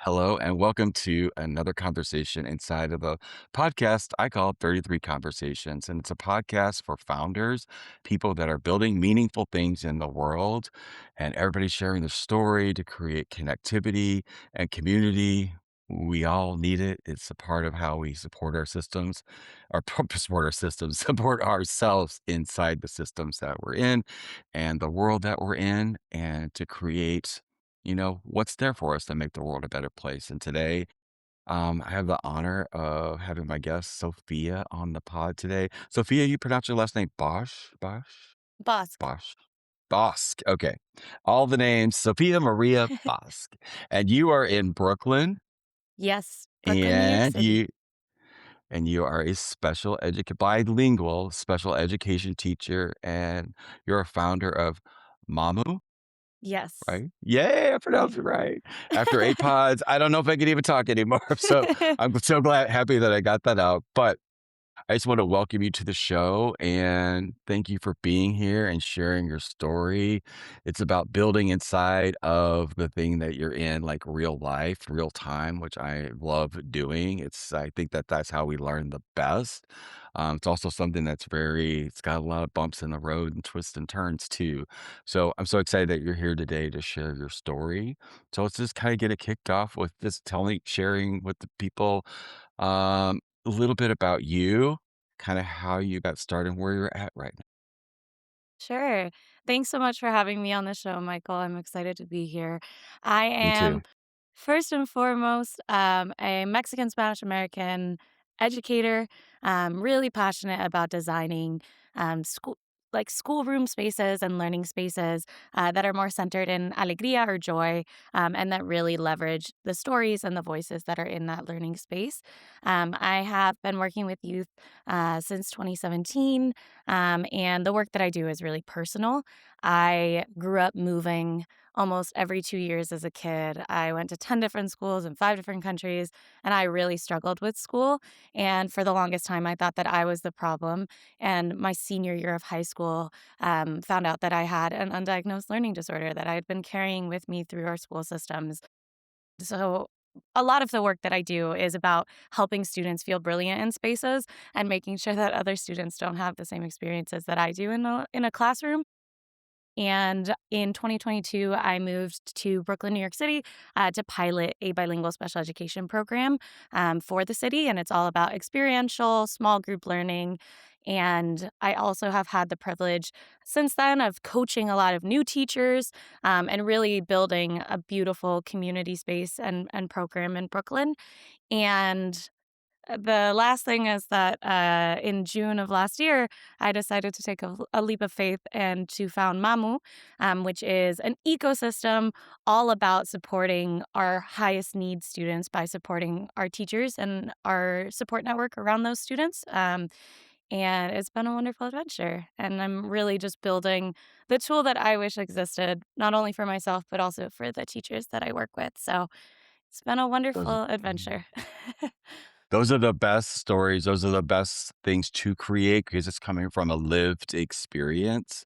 Hello, and welcome to another conversation inside of the podcast I call 33 Conversations. And it's a podcast for founders, people that are building meaningful things in the world, and everybody sharing their story to create connectivity and community. We all need it. It's a part of how we support our systems, or support our systems, support ourselves inside the systems that we're in and the world that we're in, and to create what's there for us to make the world a better place. And today, I have the honor of having my guest Sophia on the pod today. Sophia, you pronounce your last name Bosch? Bosch? Bosque. Bosch. Bosch. Okay. All the names, Sophia Maria Bosch. And you are in Brooklyn Yes, Brooklyn, New York and City. you are a bilingual special education teacher, and you're a founder of MAMU. Yes. Right? Yeah, I pronounced it right. After 8 pods, I don't know if I can even talk anymore. So I'm so happy that I got that out. But I just want to welcome you to the show and thank you for being here and sharing your story. It's about building inside of the thing that you're in, like real life, real time, which I love doing. I think that that's how we learn the best. It's also something it's got a lot of bumps in the road and twists and turns too. So I'm so excited that you're here today to share your story. So let's just kind of get it kicked off with just sharing with the people. A little bit about you, kinda how you got started and where you're at right now. Sure. Thanks so much for having me on the show, Michael. I'm excited to be here. I Me too. am first and foremost a Mexican Spanish American educator. Really passionate about designing school schoolroom spaces and learning spaces that are more centered in alegría or joy, and that really leverage the stories and the voices that are in that learning space. I have been working with youth since 2017. And the work that I do is really personal. I grew up moving almost every 2 years as a kid. I went to 10 different schools in 5 different countries, and I really struggled with school. And for the longest time, I thought that I was the problem. And my senior year of high school, found out that I had an undiagnosed learning disorder that I had been carrying with me through our school systems. So, a lot of the work that I do is about helping students feel brilliant in spaces and making sure that other students don't have the same experiences that I do in a classroom. And in 2022, I moved to Brooklyn, New York City, to pilot a bilingual special education program for the city. And it's all about experiential, small group learning. And I also have had the privilege since then of coaching a lot of new teachers and really building a beautiful community space and program in Brooklyn. And the last thing is that in June of last year, I decided to take a leap of faith and to found MAMU, which is an ecosystem all about supporting our highest need students by supporting our teachers and our support network around those students. And it's been a wonderful adventure. And I'm really just building the tool that I wish existed, not only for myself, but also for the teachers that I work with. So it's been a Those wonderful adventure. those are the best stories, those are the best things to create because it's coming from a lived experience,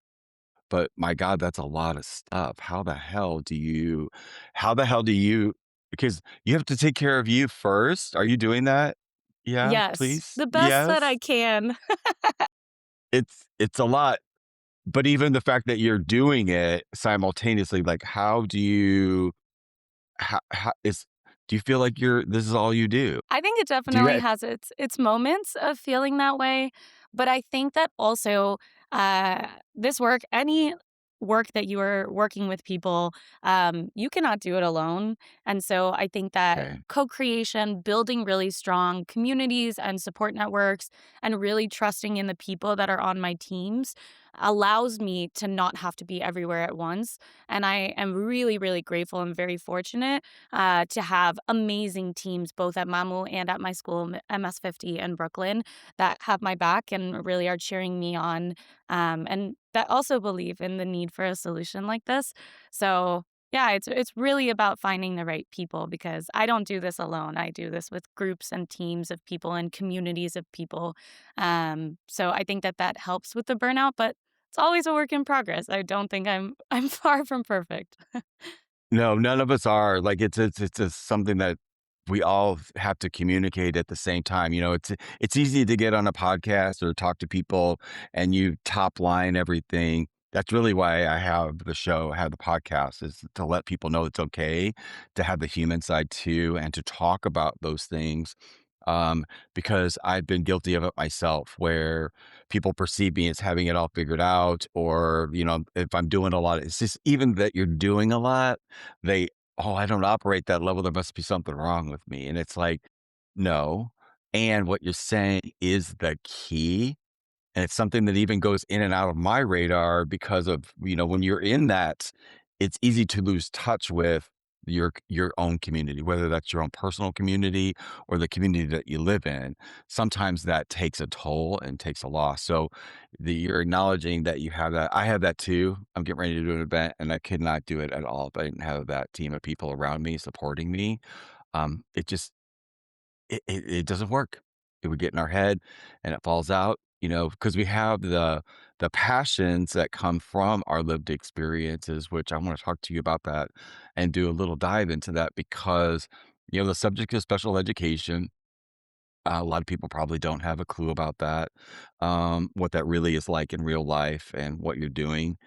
but my god, that's a lot of stuff. How the hell do you because you have to take care of you first. Are you doing that? Yeah, Yes, please? the best that I Yes? can. It's a lot. But even the fact that you're doing it simultaneously, like, how is do you feel like this is all you do? I think it Do you definitely have has its moments of feeling that way, but I think that also, this work any work that you are working with people, you cannot do it alone, and so I think that Okay, co-creation, building really strong communities and support networks, and really trusting in the people that are on my teams allows me to not have to be everywhere at once, and I am really, really grateful and very fortunate to have amazing teams both at MAMU and at my school, MS50 in Brooklyn, that have my back and really are cheering me on, and that also believe in the need for a solution like this. So, yeah, it's really about finding the right people because I don't do this alone. I do this with groups and teams of people and communities of people. So I think that that helps with the burnout, but it's always a work in progress. I don't think I'm I'm far from perfect. No, none of us are. Like, it's just something that we all have to communicate at the same time. It's easy to get on a podcast or talk to people and you top line everything. That's really why I have the show, have the podcast, is to let people know it's okay to have the human side too and to talk about those things. Because I've been guilty of it myself, where people perceive me as having it all figured out, or, if I'm doing a lot, it's just even that you're doing a lot, they, oh, I don't operate that level. There must be something wrong with me. And it's like, no. And what you're saying is the key. And it's something that even goes in and out of my radar because of, when you're in that, it's easy to lose touch with your own community, whether that's your own personal community or the community that you live in. Sometimes that takes a toll and takes a loss. So you're acknowledging that you have that. I have that too. I'm getting ready to do an event and I could not do it at all if I didn't have that team of people around me supporting me. It just it doesn't work. It would get in our head and it falls out, because we have the passions that come from our lived experiences, which I wanna talk to you about that and do a little dive into that because, the subject is special education. A lot of people probably don't have a clue about that, what that really is like in real life and what you're doing,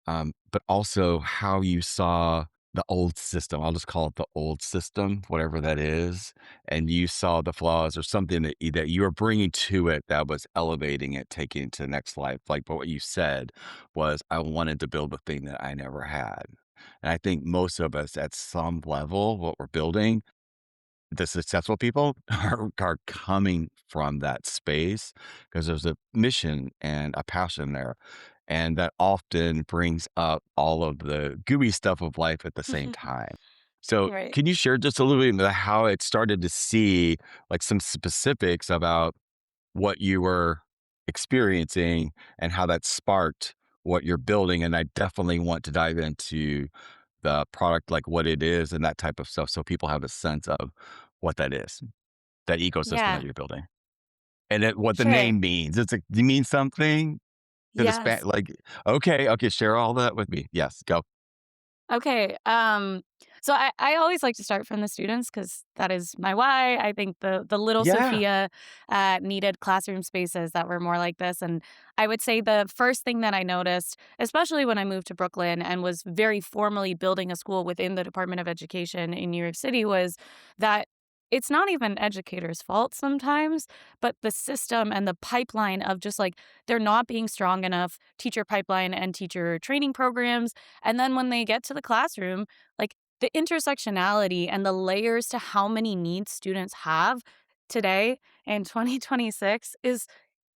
but also how you saw the old system. I'll just call it the old system, whatever that is. And you saw the flaws or something that you were bringing to it that was elevating it, taking it to the next life. Like, but what you said was, I wanted to build a thing that I never had. And I think most of us at some level, what we're building, the successful people are coming from that space because there's a mission and a passion there. And that often brings up all of the gooey stuff of life at the same time. So, Right. can you share just a little bit about how it started to see like some specifics about what you were experiencing and how that sparked what you're building? And I definitely want to dive into the product, like what it is and that type of stuff, so people have a sense of what that is, that ecosystem that Yeah, you're building, and what the sure. name means. Do you mean something to the Yes. like, okay, okay, share all that with me. Yes, go. Okay. So I always like to start from the students because that is my why. I think the little Yeah. Sophia needed classroom spaces that were more like this. And I would say the first thing that I noticed, especially when I moved to Brooklyn and was very formally building a school within the Department of Education in New York City, was that it's not even educators' fault sometimes, but the system and the pipeline of just like there not being strong enough teacher pipeline and teacher training programs, and then when they get to the classroom, like the intersectionality and the layers to how many needs students have today in 2026 is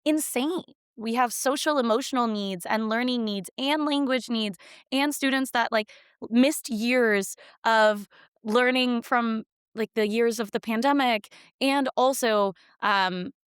insane. We have social emotional needs and learning needs and language needs and students that like missed years of learning from like the years of the pandemic. And also,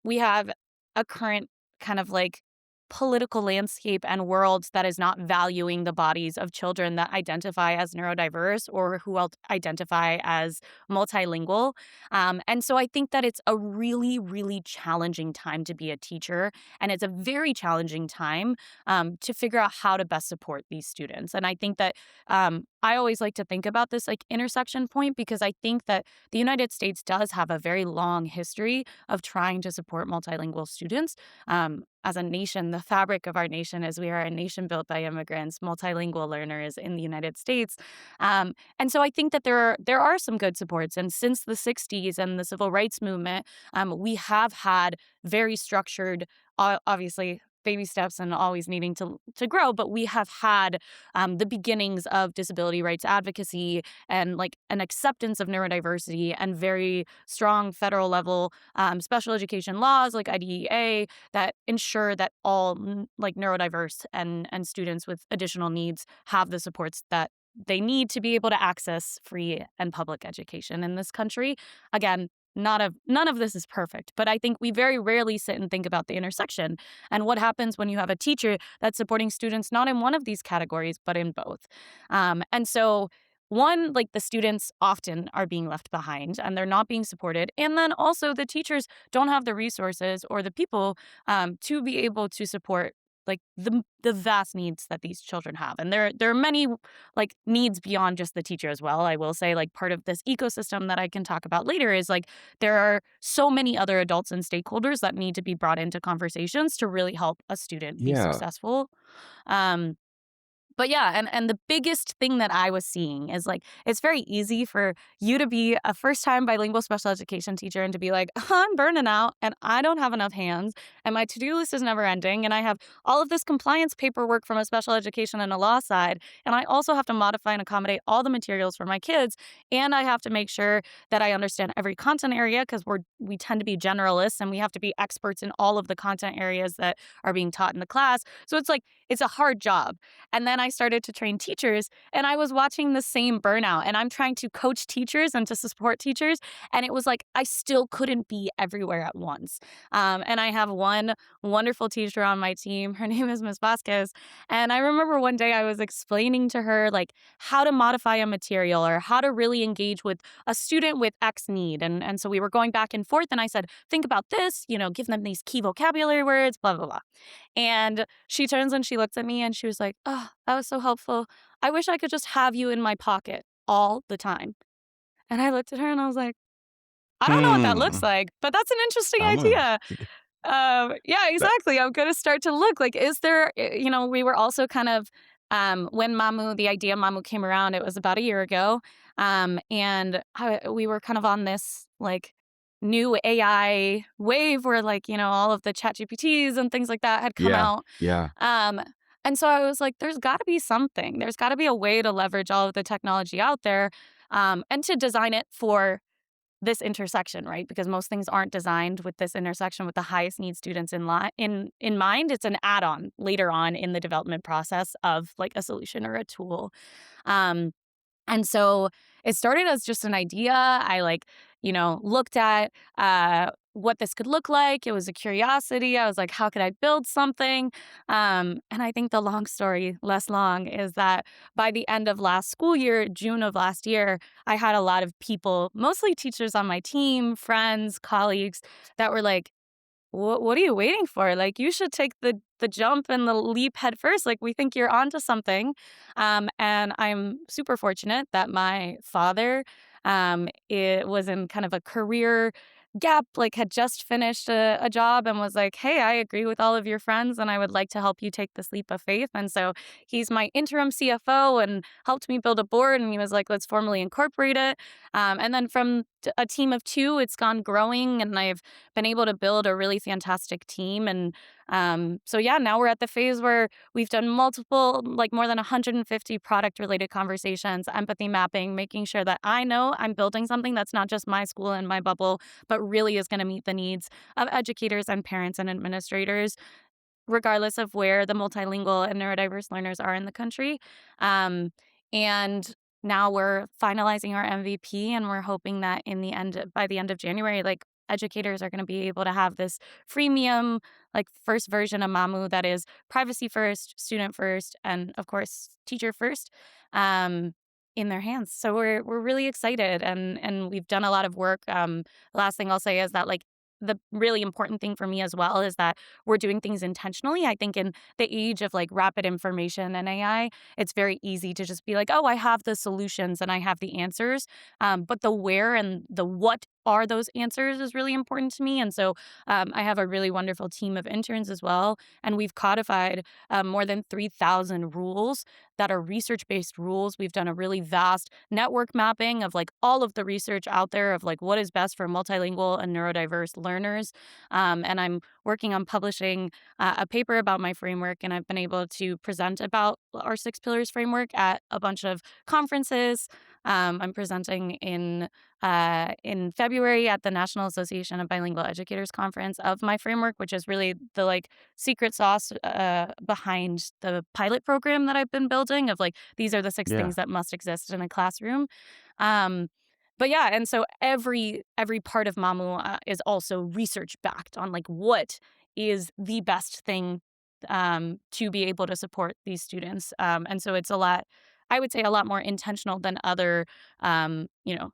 we have a current kind of like political landscape and world that is not valuing the bodies of children that identify as neurodiverse or who identify as multilingual. And so I think that it's a really, really challenging time to be a teacher. And it's a very challenging time to figure out how to best support these students. And I think that I always like to think about this like intersection point because I think that the United States does have a very long history of trying to support multilingual students. As a nation, the fabric of our nation is we are a nation built by immigrants, multilingual learners in the United States. And so I think that there are some good supports. And since the 60s and the civil rights movement, we have had very structured, obviously, baby steps and always needing to grow, but we have had the beginnings of disability rights advocacy and like an acceptance of neurodiversity and very strong federal level special education laws like IDEA that ensure that all like neurodiverse and students with additional needs have the supports that they need to be able to access free and public education in this country. Again, none of this is perfect, but I think we very rarely sit and think about the intersection and what happens when you have a teacher that's supporting students not in one of these categories but in both. And so one, like the students often are being left behind and they're not being supported. And then also the teachers don't have the resources or the people to be able to support like the vast needs that these children have. And there are many like needs beyond just the teacher as well. I will say like part of this ecosystem that I can talk about later is like there are so many other adults and stakeholders that need to be brought into conversations to really help a student be Yeah. successful. Um, but yeah, and the biggest thing that I was seeing is like it's very easy for you to be a first-time bilingual special education teacher and to be like, I'm burning out and I don't have enough hands and my to-do list is never ending and I have all of this compliance paperwork from a special education and a law side and I also have to modify and accommodate all the materials for my kids and I have to make sure that I understand every content area because we tend to be generalists and we have to be experts in all of the content areas that are being taught in the class. So it's like it's a hard job. And then I started to train teachers and I was watching the same burnout and I'm trying to coach teachers and to support teachers. And it was like, I still couldn't be everywhere at once. And I have one wonderful teacher on my team. Her name is Miss Vasquez. And I remember one day I was explaining to her like how to modify a material or how to really engage with a student with X need. And so we were going back and forth and I said, think about this, give them these key vocabulary words, blah, blah, blah. And she turns and she looks at me and she was like, oh, that was so helpful. I wish I could just have you in my pocket all the time. And I looked at her and I was like, I don't know what that looks Hmm. like, but that's an interesting I'm a idea. Yeah, that exactly. I'm going to start to look like, is there, we were also kind of, when MAMU, the idea of MAMU came around, it was about a year ago. We were kind of on this like new AI wave where like, all of the chat GPTs and things like that had come yeah, out. yeah, Um, and so I was like, there's got to be something. There's got to be a way to leverage all of the technology out there and to design it for this intersection, right? Because most things aren't designed with this intersection with the highest need students in mind. It's an add-on later on in the development process of like a solution or a tool. Um, and so it started as just an idea. I looked at what this could look like. It was a curiosity. I was like, how could I build something? And I think the long story, less long, is that by the end of last school year, June of last year, I had a lot of people, mostly teachers on my team, friends, colleagues, that were like, what are you waiting for? Like, you should take the jump and the leap head first. Like, we think you're onto something. And I'm super fortunate that my father it was in kind of a career gap, like had just finished a job and was like, hey, I agree with all of your friends and I would like to help you take this leap of faith. And so he's my interim CFO and helped me build a board. And he was like, let's formally incorporate it. And then from a team of two, it's gone growing and I've been able to build a really fantastic team. And so, yeah, now we're at the phase where we've done multiple, like more than 150 product related conversations, empathy mapping, making sure that I know I'm building something that's not just my school and my bubble, but really is going to meet the needs of educators and parents and administrators regardless of where the multilingual and neurodiverse learners are in the country. Um, and now we're finalizing our MVP, and we're hoping that by the end of January, like educators are going to be able to have this freemium, like first version of MAMU that is privacy first, student first, and of course teacher first. Um, in their hands. So we're really excited and we've done a lot of work. The last thing I'll say is that like the really important thing for me as well is that we're doing things intentionally. I think in the age of like rapid information and AI, it's very easy to just be like, oh, I have the solutions and I have the answers. But the where and the what are those answers is really important to me. And so I have a really wonderful team of interns as well. And we've codified more than 3,000 rules that are research based rules. We've done a really vast network mapping of like all of the research out there of like what is best for multilingual and neurodiverse learners. And I'm working on publishing a paper about my framework, and I've been able to present about our 6 pillars framework at a bunch of conferences. I'm presenting in February at the National Association of Bilingual Educators Conference of my framework, which is really the like secret sauce behind the pilot program that I've been building. Of like these are the 6 things yeah. that must exist in a classroom. Um, but yeah, and so every part of MAMU is also research backed on like what is the best thing to be able to support these students. And so it's a lot. I would say, a lot more intentional than other,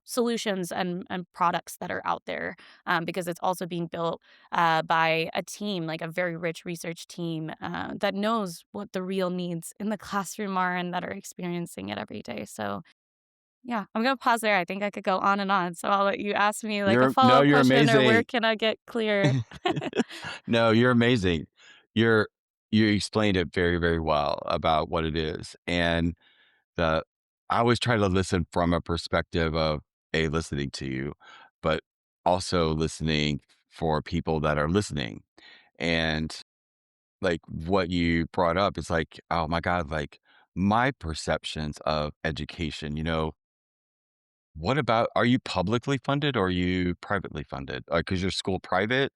solutions and products that are out there, because it's also being built by a team, like a very rich research team that knows what the real needs in the classroom are and that are experiencing it every day. So, yeah, I'm gonna pause there. I think I could go on and on. So I'll let you ask me like a You're no, follow-up you're question or where amazing. can I get clear? No, you're amazing. You're you explained it very, very well about what it is, and the I always try to listen from a perspective of A, listening to you, but also listening for people that are listening. And like what you brought up is like, oh my God, like my perceptions of education, what about are you publicly funded or are you privately funded? Because your school private?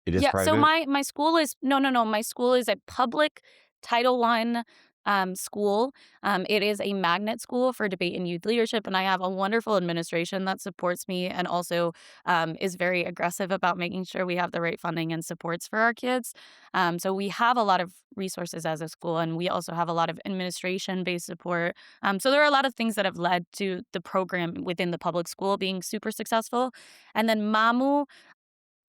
It is Yeah, so private? my school is no, my school is a public Title I school. It is a magnet school for debate and youth leadership, and I have a wonderful administration that supports me and also is very aggressive about making sure we have the right funding and supports for our kids. So we have a lot of resources as a school, and we also have a lot of administration-based support. So there are a lot of things that have led to the program within the public school being super successful. And then MAMU,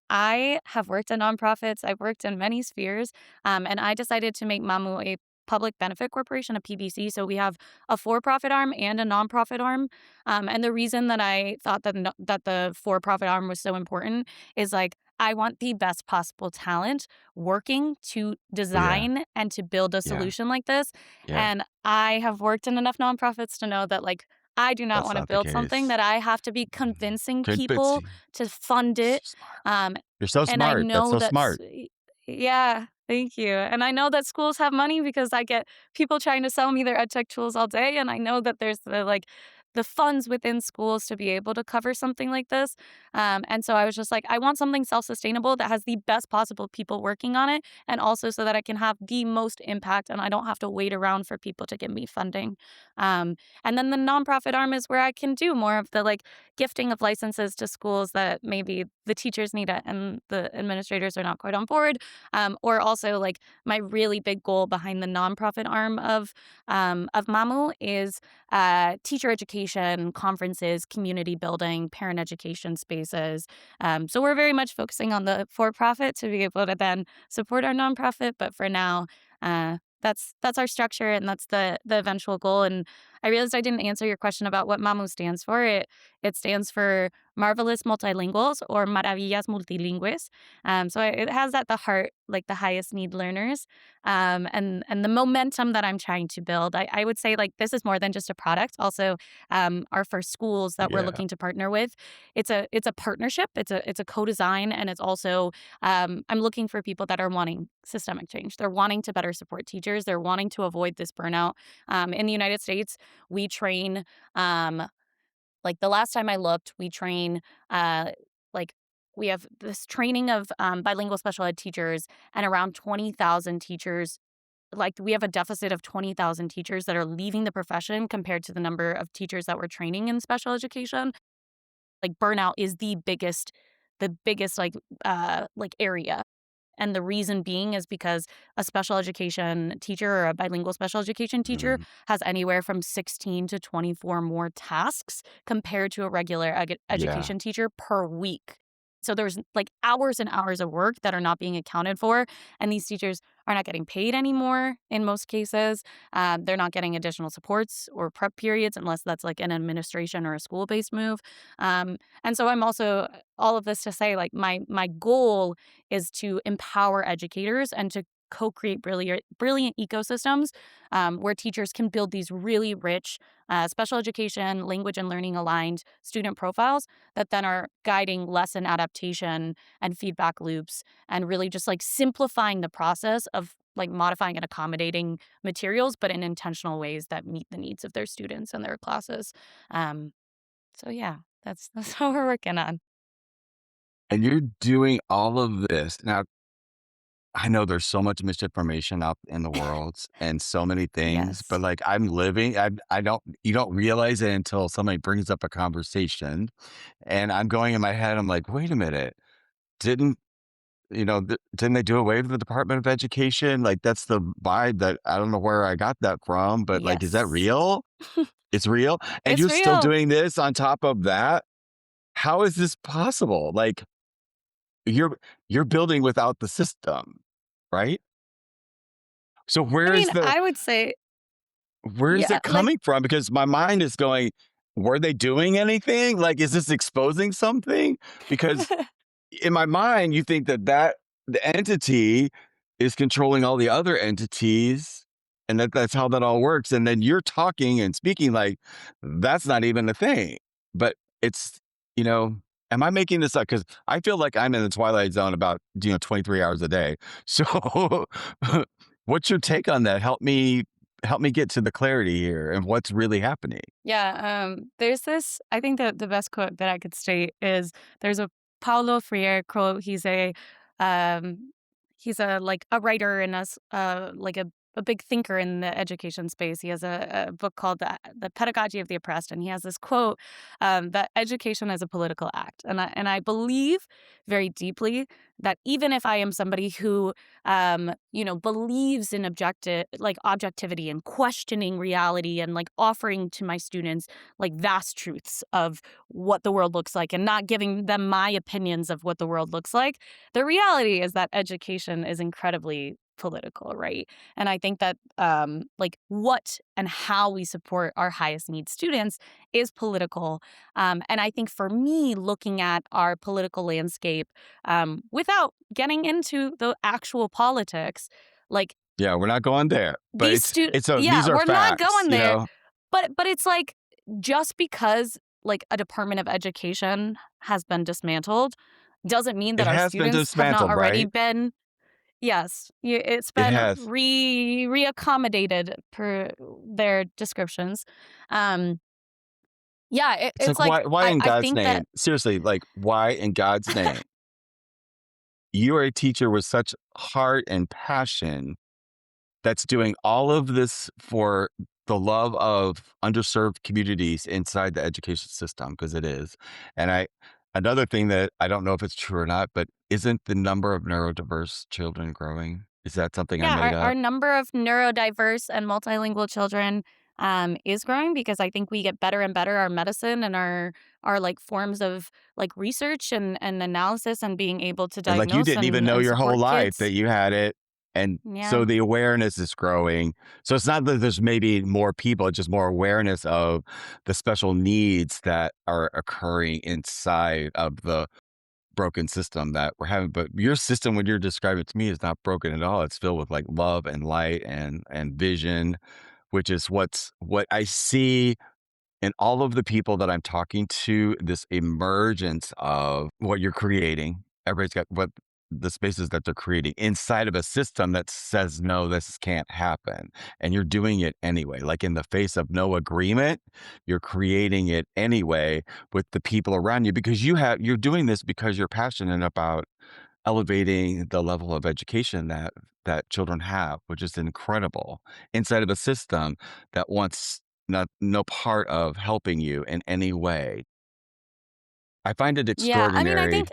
I have worked in nonprofits, I've worked in many spheres, and I decided to make MAMU a public benefit corporation, a PBC. So we have a for-profit arm and a nonprofit arm. And the reason that I thought that that the for-profit arm was so important is like I want the best possible talent working to Yeah, design and to build a yeah, solution like this. yeah. And I have worked in enough nonprofits to know that like I do not That's want to not the build something case. that I have to be Mhm. convincing people Convincing. to fund So it. smart. Um, You're so and I smart. That's know so that's smart. yeah, thank you. And I know that schools have money because I get people trying to sell me their ed tech tools all day, and I know that there's the funds within schools to be able to cover something like this. And so I was just like, I want something self-sustainable that has the best possible people working on it, and also so that I can have the most impact and I don't have to wait around for people to give me funding. Um, and then the nonprofit arm is where I can do more of the like gifting of licenses to schools that maybe the teachers need it and the administrators are not quite on board. Or also like my really big goal behind the nonprofit arm of MAMU is teacher education, conferences, community building, parent education spaces. So we're very much focusing on the for-profit to be able to then support our nonprofit. But for now, that's our structure and that's the eventual goal. And I realized I didn't answer your question about what MAMU stands for. It stands for Marvelous Multilinguals or Maravillas Multilingües. So it has at the heart like the highest need learners, and the momentum that I'm trying to build. I would say like this is more than just a product. Also, our first schools that we're Yeah. looking to partner with, it's a partnership. It's a co-design, and it's also I'm looking for people that are wanting systemic change. They're wanting to better support teachers. They're wanting to avoid this burnout. In the United States, we train like the last time I looked, we train like we have this training of bilingual special ed teachers and around 20,000 teachers. Like we have a deficit of 20,000 teachers that are leaving the profession compared to the number of teachers that we're training in special education. Like burnout is the biggest like area, and the reason being is because a special education teacher or a bilingual special education teacher Mhm. has anywhere from 16 to 24 more tasks compared to a regular Yeah. education teacher per week. So there's like hours and hours of work that are not being accounted for, and these teachers are not getting paid anymore in most cases. They're not getting additional supports or prep periods unless that's like an administration or a school based move. And so I'm also all of this to say like my goal is to empower educators and to co-create brilliant ecosystems where teachers can build these really rich special education, language and learning aligned student profiles that then are guiding lesson adaptation and feedback loops and really just like simplifying the process of like modifying and accommodating materials, but in intentional ways that meet the needs of their students and their classes. Um, so yeah, that's what we're working on. And you're doing all of this. Now, I know there's so much misinformation out in the world and so many things, but Yes. like I'm living, I don't, you don't realize it until somebody brings up a conversation and I'm going in my head, I'm like, wait a minute, didn't didn't they do away with the Department of Education? Like, that's the vibe that I don't know where I got that from, but, like, is that Yes. real? It's real? And It's you're still real. doing this on top of that? How is this possible? Like, you're you're building without the system, right? So I where mean, is the I would say, where is yeah, it like, coming from? Because my mind is going, were they doing anything? Like, is this exposing something? Because in my mind, you think that the entity is controlling all the other entities, and that's how that all works. And then you're talking and speaking like that's not even a thing. But it's, you know, am I making this up? Because I feel like I'm in the twilight zone about 23 hours a day. So, what's your take on that? Help me get to the clarity here and what's really happening. yeah, there's this, I think that the best quote that I could state is there's a Paulo Freire quote. Um, like, a writer and like a big thinker in the education space. He has a book called the Pedagogy of the Oppressed, and he has this quote, that education is a political act. And I believe very deeply that even if I am somebody who believes in objectivity and questioning reality and like offering to my students like vast truths of what the world looks like and not giving them my opinions of what the world looks like. The reality is that education is incredibly political, right? And I think that like what and how we support our highest need students is political. And I think for me, looking at our political landscape without getting into the actual politics, like Yeah, we're not going there, but yeah, these are we're not facts, going there, but it's like just because like a Department of Education has been dismantled doesn't mean It that our has been students have not dismantled, already right? been. Yes, it's It been has. reaccommodated per their descriptions. Um, yeah, It's it's like, like why in I God's think that name? Seriously, like, why in God's name? You are a teacher with such heart and passion that's doing all of this for the love of underserved communities inside the education system, because it is. And another thing that I don't know if it's true or not, but isn't the number of neurodiverse children growing? Is that something I yeah, made our up? number of neurodiverse and multilingual children is growing because I think we get better and better our medicine and our like forms of like research and analysis and being able to And, like, you diagnose didn't even know and your whole support life that kids. you had it, and so Yeah. the awareness is growing. So it's not that there's maybe more people, it's just more awareness of the special needs that are occurring inside of the broken system that we're having. But your system, when you're describing it to me, is not broken at all. It's filled with, like, love and light and vision, which is what I see and all of the people that I'm talking to, this emergence of what you're creating, everybody's got what the spaces that they're creating inside of a system that says, no, this can't happen. And you're doing it anyway. Like in the face of no agreement, you're creating it anyway with the people around you because you're doing this because you're passionate about elevating the level of education that children have, which is incredible inside of a system that wants no part of helping you in any way. I find it Yeah, I mean, I extraordinary. think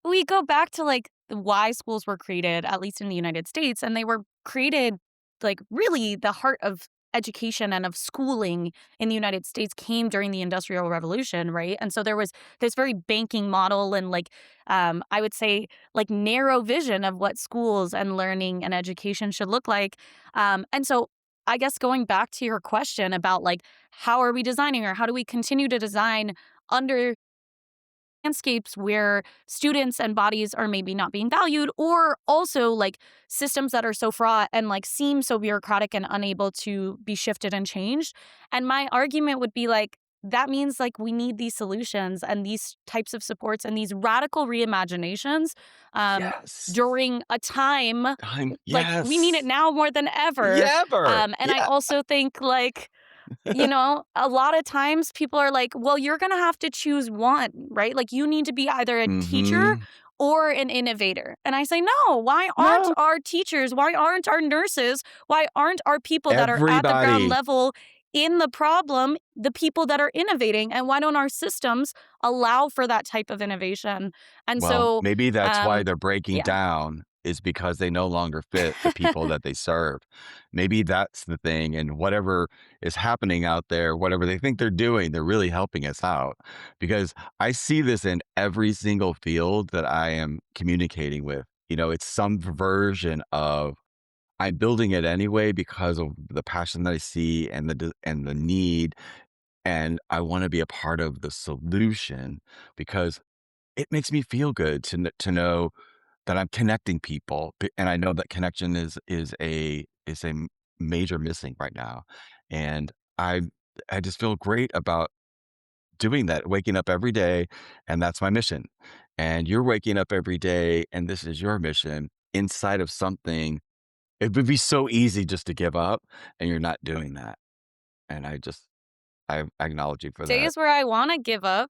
we go back to like why schools were created, at least in the United States, and they were created like really the heart of education and of schooling in the United States came during the Industrial Revolution, right? And so there was this very banking model and like I would say like narrow vision of what schools and learning and education should look like. And so I guess going back to your question about like how are we designing or how do we continue to design under landscapes where students and bodies are maybe not being valued, or also like systems that are so fraught and like seem so bureaucratic and unable to be shifted and changed. And my argument would be like that means like we need these solutions and these types of supports and these radical reimaginations um, Yes. during a time like we need it Yes. now more than ever. Yeah, ever. And I Yeah. also think like a lot of times people are like, well, you're going to have to choose one, right? Like you need to be either a teacher Mhm. or an innovator. And I say, no, why aren't No. our teachers? Why aren't our nurses? Why aren't our people that are at the ground Everybody. level in the problem the people that are innovating, and why don't our systems allow for that type of innovation? And Well, so, maybe that's why they're breaking yeah. down is because they no longer fit the people that they serve. Maybe that's the thing, and whatever is happening out there, whatever they think they're doing, they're really helping us out. Because I see this in every single field that I am communicating with. It's some version of I'm building it anyway because of the passion that I see and the need, and I wanna be a part of the solution because it makes me feel good to know that I'm connecting people, and I know that connection is a major missing right now, and I just feel great about doing that, waking up every day, and that's my mission, and you're waking up every day, and this is your mission inside of something. It would be so easy just to give up, and you're not doing that, and I acknowledge you for that, Days where I wanna give up.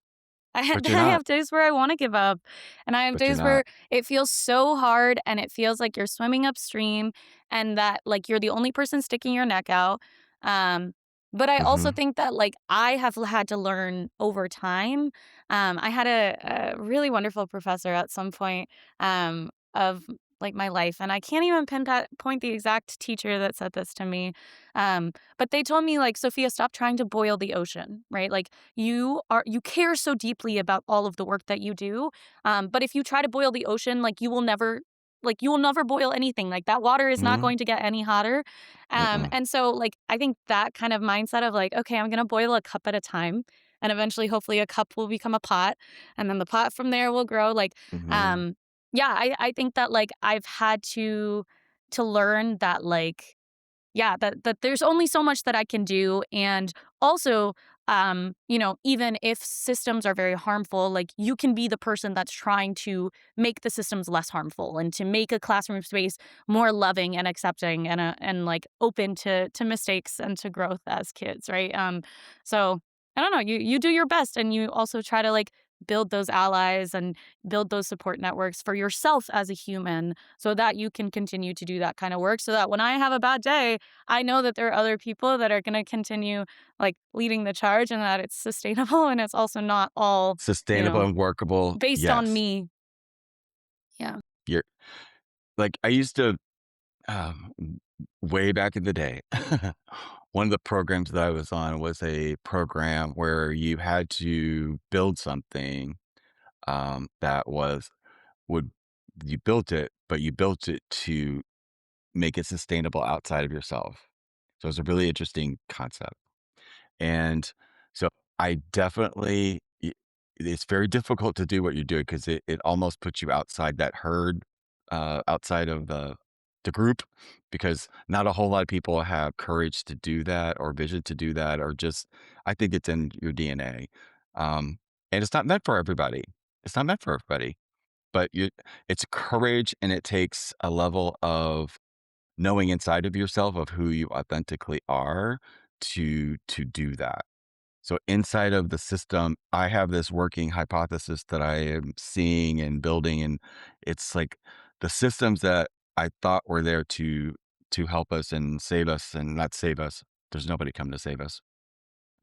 but I you're not, have days where I wanna give up, and I have but you're days where not. it feels so hard, and it feels like you're swimming upstream and that, like, you're the only person sticking your neck out. Um, but I also Mhm, think that, like, I have had to learn over time. I had a really wonderful professor at some point, of, like, my life, and I can't even point the exact teacher that said this to me, but they told me, like, "Sophia, stop trying to boil the ocean," right? Like, you care so deeply about all of the work that you do, but if you try to boil the ocean, like, you will never boil anything. Like, that water is not mhm, going to get any hotter. mm-mm, And so, like, I think that kind of mindset of, like, okay, I'm gonna boil a cup at a time, and eventually hopefully a cup will become a pot, and then the pot from there will grow. Like, mhm. um yeah, I think that, like, I've had to learn that, like, yeah, that there's only so much that I can do, and also, even if systems are very harmful, like, you can be the person that's trying to make the systems less harmful and to make a classroom space more loving and accepting and, like, open to mistakes and to growth as kids, right? So I don't know, you do your best, and you also try to, like, build those allies and build those support networks for yourself as a human so that you can continue to do that kind of work so that when I have a bad day, I know that there are other people that are gonna continue, like, leading the charge and that it's sustainable and it's also not all, you Sustainable know, and workable, based on yes. me. Yeah. You're like, I used to, way back in the day, one of the programs that I was on was a program where you had to build something, that would you built it, but you built it to make it sustainable outside of yourself. So it's a really interesting concept. And so I definitely it's very difficult to do what you're doing because it almost puts you outside that herd, outside of the group, because not a whole lot of people have courage to do that or vision to do that, or just I think it's in your DNA. Um, and it's not meant for everybody. It's not meant for everybody, but it's courage and it takes a level of knowing inside of yourself of who you authentically are to do that. So inside of the system, I have this working hypothesis that I am seeing and building, and it's like the systems that I thought were there to help us and save us and not save us. There's nobody come to save us,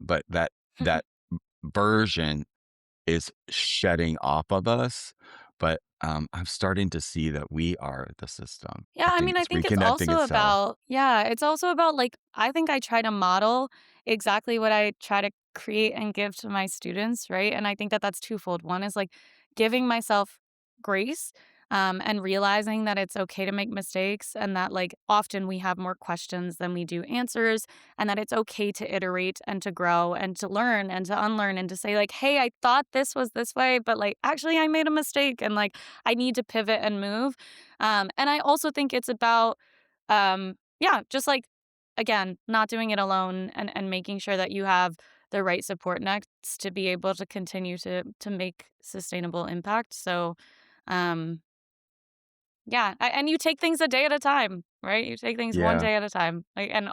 but that version is shedding off of us. But I'm starting to see that we are the system. Yeah, I I think mean, I it's think it's reconnecting also itself. about yeah, it's also about, like, I think I try to model exactly what I try to create and give to my students, right? And I think that that's twofold. One is, like, giving myself grace, and realizing that it's okay to make mistakes and that, like, often we have more questions than we do answers, and that it's okay to iterate and to grow and to learn and to unlearn and to say, like, "Hey, I thought this was this way, but, like, actually I made a mistake, and, like, I need to pivot and move." And I also think it's about, yeah, just like, again, not doing it alone and making sure that you have the right support nets to be able to continue to make sustainable impact. So, um, yeah, and you take things a day at a time, right? You take things one Yeah. day at a time, like, and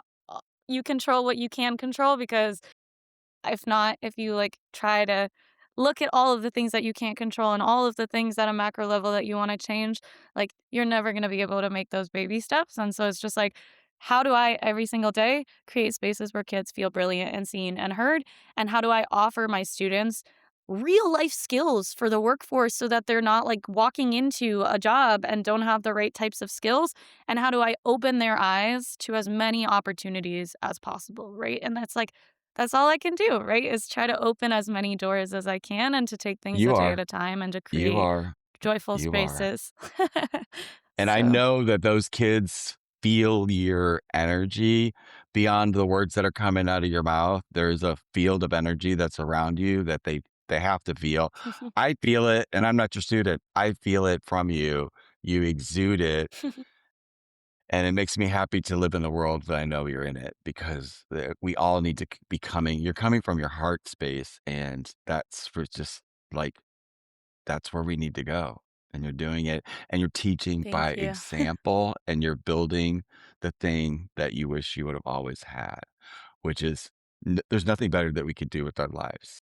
you control what you can control because if not, if you, like, try to look at all of the things that you can't control and all of the things at a macro level that you wanna change, like, you're never gonna be able to make those baby steps, and so it's just like, how do I every single day create spaces where kids feel brilliant and seen and heard? And how do I offer my students real life skills for the workforce so that they're not like walking into a job and don't have the right types of skills? And how do I open their eyes to as many opportunities as possible? Right. And that's all I can do, right? Is try to open as many doors as I can and to take things You a day at are. a time and to You create are. joyful You are. spaces. And I So, know that those kids feel your energy beyond the words that are coming out of your mouth. There's a field of energy that's around you that they have to feel. I feel it, and I'm not your student. I feel it from you. You exude it, and it makes me happy to live in the world that I know you're in it because we all need to be coming. You're coming from your heart space, and that's for just like that's where we need to go, and you're doing it, and you're teaching by thank you. example, and you're building the thing that you wish you would have always had, which is there's nothing better that we could do with our lives.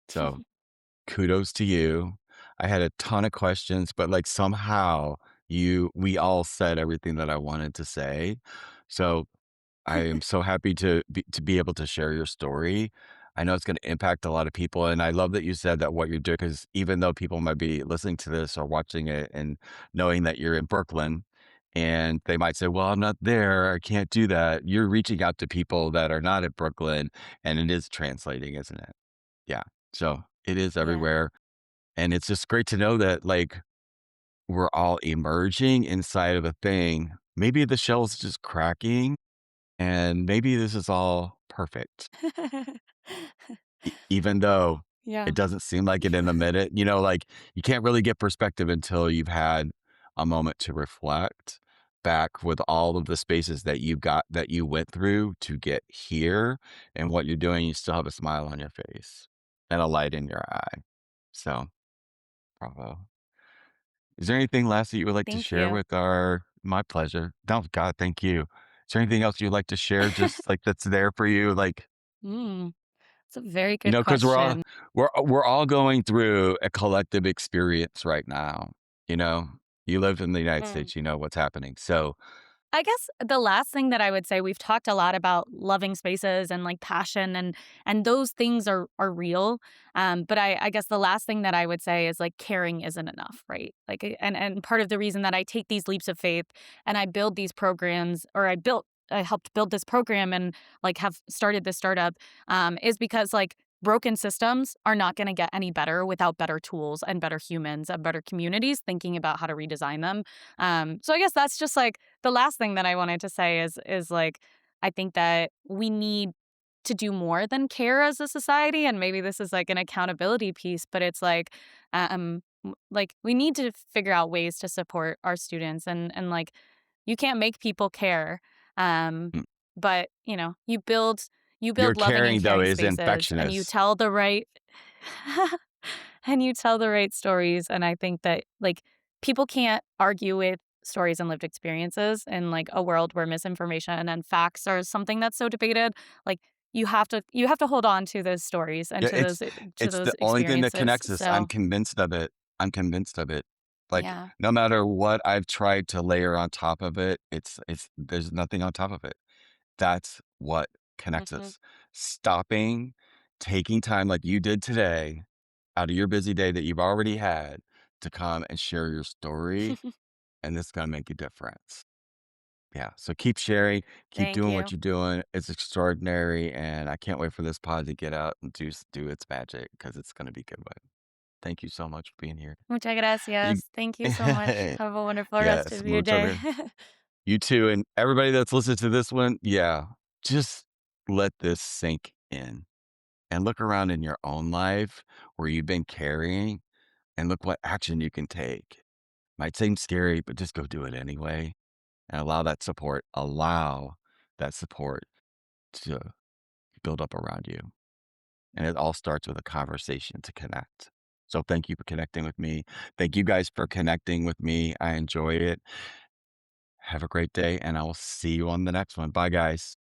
So, kudos to you. I had a ton of questions, but, like, somehow we all said everything that I wanted to say. So I am so happy to be able to share your story. I know it's gonna impact a lot of people, and I love that you said that what you're doing, because even though people might be listening to this or watching it and knowing that you're in Brooklyn, and they might say, "Well, I'm not there, I can't do that." You're reaching out to people that are not in Brooklyn, and it is translating, isn't it? Yeah. So, it is Yeah. everywhere, and it's just great to know that, like, we're all emerging inside of a thing. Maybe the shell's just cracking and maybe this is all perfect, even though Yeah. it doesn't seem like it in the minute. Like you can't really get perspective until you've had a moment to reflect back with all of the spaces that you went through to get here and what you're doing. You still have a smile on your face and a light in your eye. So, bravo. Is there anything last that you would like to Thank share you. with my pleasure. No, God, thank you. Is there anything else you'd like to share just like that's there for you? Like, Mm, it's a very good because question. we're all going through a collective experience right now. You know, you live in the United Mm. States, you know what's happening. So, I guess the last thing that I would say, we've talked a lot about loving spaces and like passion and those things are real. But I guess the last thing that I would say is like caring isn't enough, right? Like and part of the reason that I take these leaps of faith and I build these programs or I helped build this program and like have started this startup is because like broken systems are not going to get any better without better tools and better humans and better communities thinking about how to redesign them. So I guess that's just like the last thing that I wanted to say is like I think that we need to do more than care as a society, and maybe this is like an accountability piece, but it's like we need to figure out ways to support our students and like you can't make people care. Um, mm, but you your build loving and caring though caring is spaces and you infectious. tell the right and you tell the right stories, and I think that like people can't argue with stories and lived experiences in like a world where misinformation and facts are something that's so debated. Like you have to hold on to those stories and Yeah, to it's those the only thing that experiences. connects us. I'm So, convinced of it. I'm convinced of it. Like, yeah. no matter what I've tried to layer on top of it, it's there's nothing on top of it. That's what connects Mhm. us. Stopping, taking time like you did today out of your busy day that you've already had to come and share your story, and this is gonna make a difference. Yeah, so keep sharing, keep Thank doing what you. you're doing. It's extraordinary, and I can't wait for this pod to get out and do its magic because it's gonna be good one. Thank you so much for being here. Muchas You gracias. Thank you so much. Have a wonderful rest Yes, of your mucho day. gra You too, and everybody that's listened to this one, yeah, just let this sink in and look around in your own life where you've been carrying and look what action you can take. Might seem scary, but just go do it anyway and allow that support to build up around you. And it all starts with a conversation to connect. So thank you for connecting with me. Thank you guys for connecting with me. I enjoy it. Have a great day, and I will see you on the next one. Bye, guys.